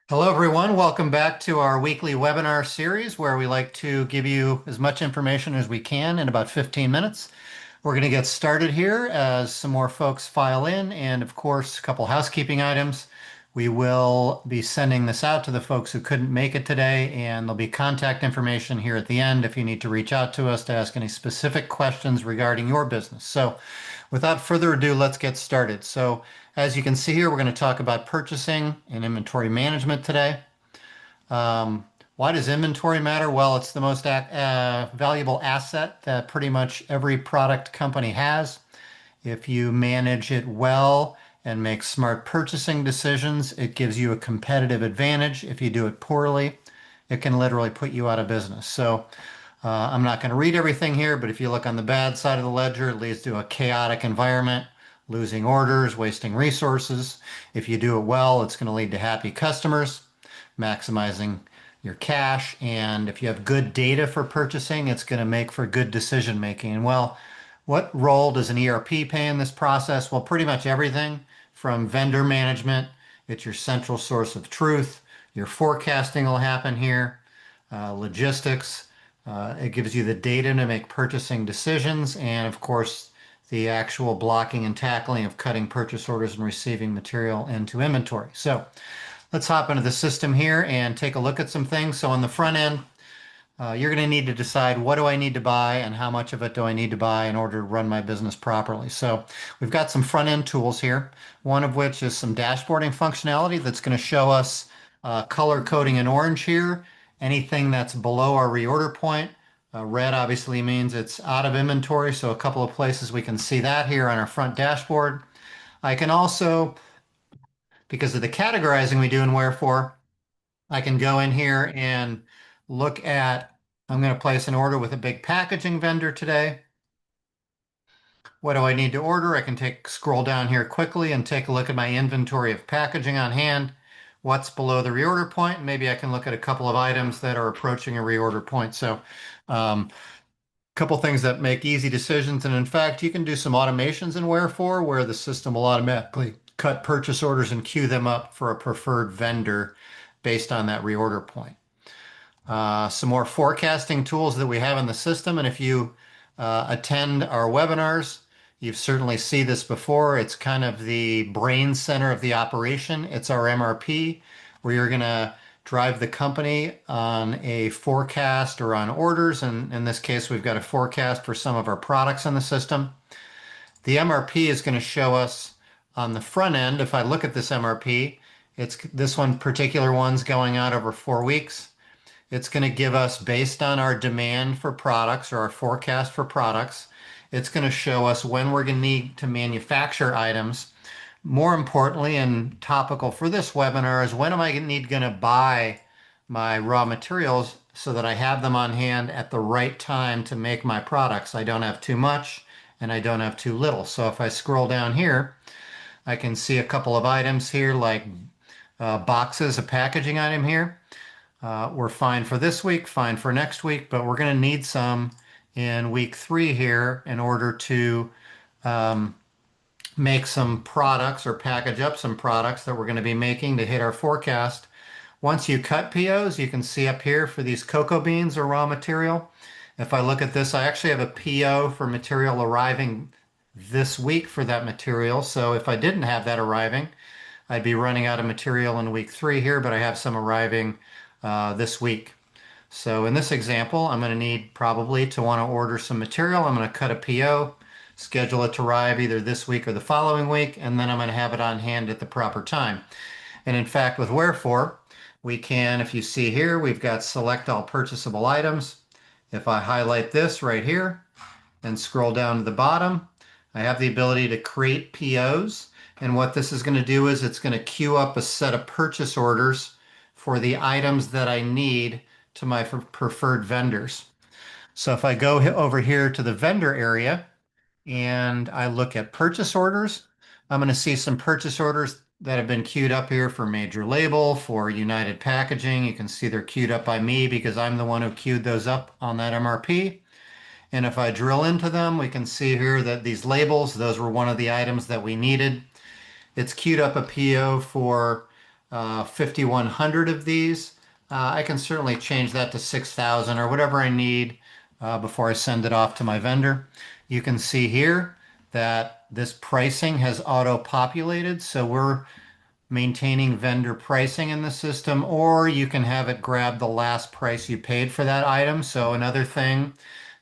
Hello, everyone. Welcome back to our weekly webinar series where we like to give you as much information as we can in about 15 minutes. We're going to get started here as some more folks file in, and of course, a couple housekeeping items. We will be sending this out to the folks who couldn't make it today, and there'll be contact information here at the end if you need to reach out to us to ask any specific questions regarding your business. So, without further ado, let's get started. So, as you can see here, we're going to talk about purchasing and inventory management today. Um, why does inventory matter? Well, it's the most valuable asset that pretty much every product company has. If you manage it well and make smart purchasing decisions, it gives you a competitive advantage. If you do it poorly, it can literally put you out of business. So I'm not going to read everything here, but if you look on the bad side of the ledger, it leads to a chaotic environment, losing orders, wasting resources. If you do it well, it's going to lead to happy customers, maximizing your cash. And if you have good data for purchasing, it's going to make for good decision making. And well, what role does an ERP play in this process? Well, pretty much everything from vendor management. It's your central source of truth. Your forecasting will happen here, logistics. It gives you the data to make purchasing decisions, and of course, the actual blocking and tackling of cutting purchase orders and receiving material into inventory. So let's hop into the system here and take a look at some things. So on the front end, you're going to need to decide what do I need to buy and how much of it do I need to buy in order to run my business properly. So we've got some front end tools here, one of which is some dashboarding functionality that's going to show us color coding in orange here. Anything that's below our reorder point. Red obviously means it's out of inventory, so a couple of places we can see that here on our front dashboard. I can also, because of the categorizing we do in Wherefour, I can go in here and look at, I'm going to place an order with a big packaging vendor today. What do I need to order? I can scroll down here quickly and take a look at my inventory of packaging on hand. What's below the reorder point? Maybe I can look at a couple of items that are approaching a reorder point. So, couple things that make easy decisions. And in fact, you can do some automations in Wherefour where the system will automatically cut purchase orders and queue them up for a preferred vendor based on that reorder point. Some more forecasting tools that we have in the system. And if you attend our webinars, you've certainly seen this before. It's kind of the brain center of the operation. It's our MRP, where you're going to drive the company on a forecast or on orders. And in this case, we've got a forecast for some of our products in the system. The MRP is going to show us on the front end. If I look at this MRP, it's this one particular one's going out over 4 weeks. It's going to give us, based on our demand for products or our forecast for products, it's going to show us when we're going to need to manufacture items. More importantly, and topical for this webinar, is when am I going to buy my raw materials so that I have them on hand at the right time to make my products. I don't have too much and I don't have too little. So if I scroll down here, I can see a couple of items here like boxes, a packaging item here. We're fine for this week, fine for next week, but we're going to need some in week 3 here in order to make some products or package up some products that we're going to be making to hit our forecast. Once you cut POs, you can see up here for these cocoa beans or raw material. If I look at this, I actually have a PO for material arriving this week for that material. So if I didn't have that arriving, I'd be running out of material in week 3 here, but I have some arriving this week. So in this example, I'm going to need probably to want to order some material. I'm going to cut a PO, schedule it to arrive either this week or the following week, and then I'm going to have it on hand at the proper time. And in fact, with Wherefour, we can, if you see here, we've got select all purchasable items. If I highlight this right here and scroll down to the bottom, I have the ability to create POs. And what this is going to do is it's going to queue up a set of purchase orders for the items that I need to my preferred vendors. So if I go over here to the vendor area and I look at purchase orders, I'm going to see some purchase orders that have been queued up here for Major Label, for United Packaging. You can see they're queued up by me because I'm the one who queued those up on that MRP. And if I drill into them, we can see here that these labels, those were one of the items that we needed. It's queued up a PO for 5,100 of these. I can certainly change that to 6,000 or whatever I need before I send it off to my vendor. You can see here that this pricing has auto-populated, so we're maintaining vendor pricing in the system, or you can have it grab the last price you paid for that item. So another thing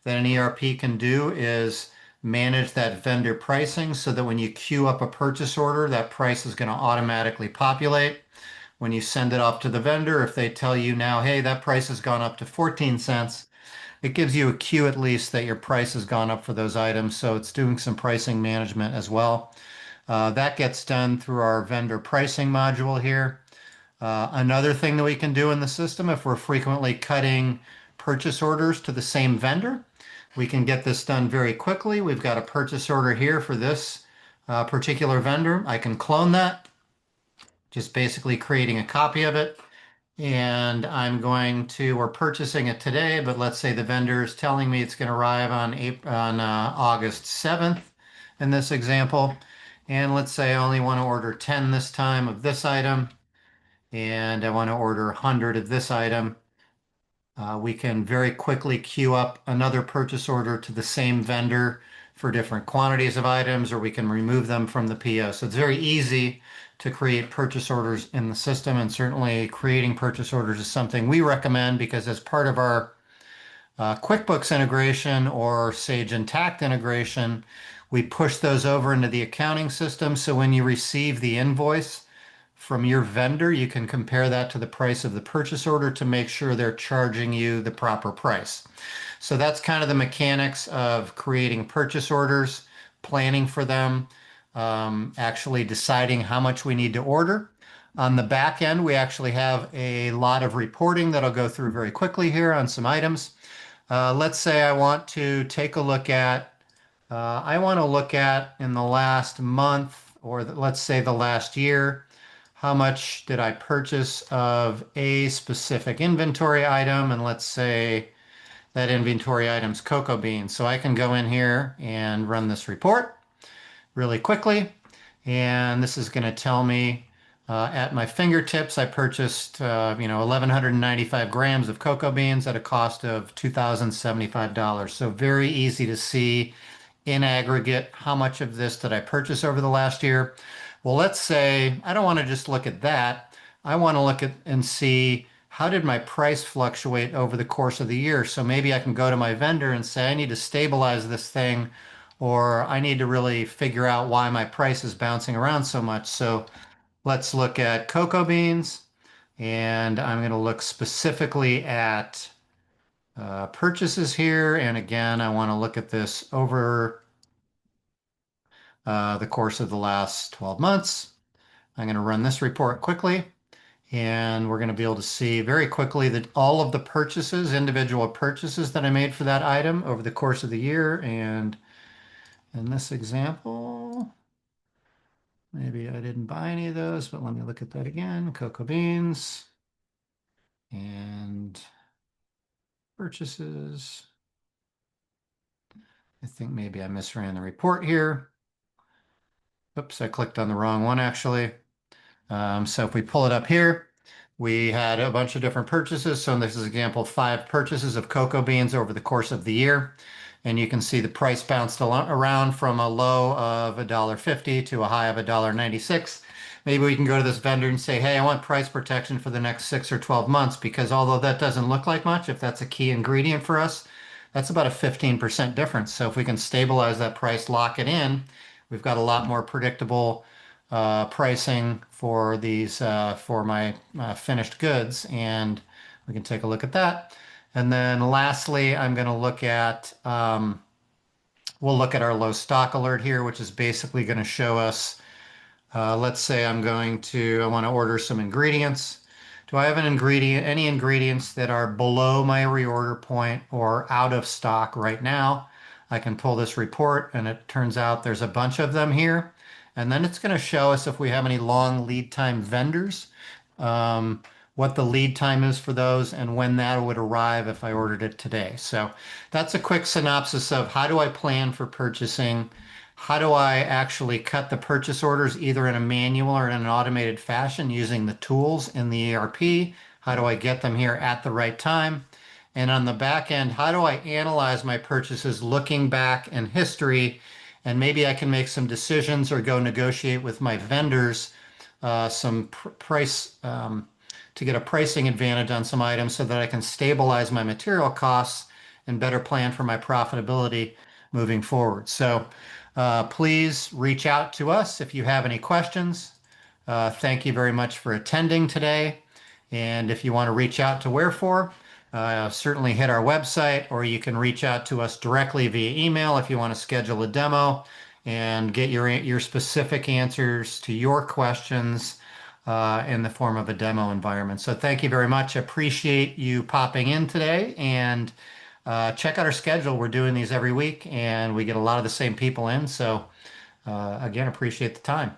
that an ERP can do is manage that vendor pricing so that when you queue up a purchase order, that price is going to automatically populate. When you send it off to the vendor, if they tell you now, hey, that price has gone up to 14 cents, it gives you a cue at least that your price has gone up for those items. So it's doing some pricing management as well. That gets done through our vendor pricing module here. Another thing that we can do in the system, if we're frequently cutting purchase orders to the same vendor, we can get this done very quickly. We've got a purchase order here for this particular vendor. I can clone that, just basically creating a copy of it. And we're purchasing it today, but let's say the vendor is telling me it's going to arrive on August 7th in this example. And let's say I only want to order 10 this time of this item, and I want to order 100 of this item. We can very quickly queue up another purchase order to the same vendor for different quantities of items, or we can remove them from the PO. So it's very easy to create purchase orders in the system, and certainly creating purchase orders is something we recommend because as part of our QuickBooks integration or Sage Intacct integration, we push those over into the accounting system. So when you receive the invoice from your vendor, you can compare that to the price of the purchase order to make sure they're charging you the proper price. So that's kind of the mechanics of creating purchase orders, planning for them, actually deciding how much we need to order. On the back end, we actually have a lot of reporting that I'll go through very quickly here on some items. Let's say I want to take a look at, I want to look at in the last month, or let's say the last year, how much did I purchase of a specific inventory item? And let's say that inventory item's cocoa beans. So I can go in here and run this report really quickly. And this is going to tell me at my fingertips, I purchased, 1,195 grams of cocoa beans at a cost of $2,075. So very easy to see in aggregate, how much of this did I purchase over the last year? Well, let's say I don't want to just look at that. I want to look at and see how did my price fluctuate over the course of the year. So maybe I can go to my vendor and say, I need to stabilize this thing, or I need to really figure out why my price is bouncing around so much. So let's look at cocoa beans, and I'm going to look specifically at purchases here. And again, I want to look at this over the course of the last 12 months. I'm going to run this report quickly, and we're going to be able to see very quickly that all of the purchases, individual purchases that I made for that item over the course of the year. And in this example, maybe I didn't buy any of those, but let me look at that again. Cocoa beans and purchases. I think maybe I misran the report here. Oops, I clicked on the wrong one actually. So if we pull it up here, we had a bunch of different purchases. So in this example, 5 purchases of cocoa beans over the course of the year. And you can see the price bounced around from a low of $1.50 to a high of $1.96. Maybe we can go to this vendor and say, hey, I want price protection for the next 6 or 12 months, because although that doesn't look like much, if that's a key ingredient for us, that's about a 15% difference. So if we can stabilize that price, lock it in, we've got a lot more predictable pricing for these for my finished goods, and we can take a look at that. And then lastly, I'm going to look at we'll look at our low stock alert here, which is basically going to show us. Let's say I want to order some ingredients. Do I have any ingredients that are below my reorder point or out of stock right now? I can pull this report, and it turns out there's a bunch of them here. And then it's going to show us if we have any long lead time vendors, what the lead time is for those, and when that would arrive if I ordered it today. So that's a quick synopsis of how do I plan for purchasing, How do I actually cut the purchase orders either in a manual or in an automated fashion using the tools in the ERP? How do I get them here at the right time? And on the back end, how do I analyze my purchases looking back in history? And maybe I can make some decisions or go negotiate with my vendors some price to get a pricing advantage on some items so that I can stabilize my material costs and better plan for my profitability moving forward. So please reach out to us if you have any questions. Thank you very much for attending today. And if you want to reach out to Wherefour, certainly hit our website, or you can reach out to us directly via email if you want to schedule a demo and get your specific answers to your questions in the form of a demo environment. So thank you very much. Appreciate you popping in today, and check out our schedule. We're doing these every week and we get a lot of the same people in. So again, appreciate the time.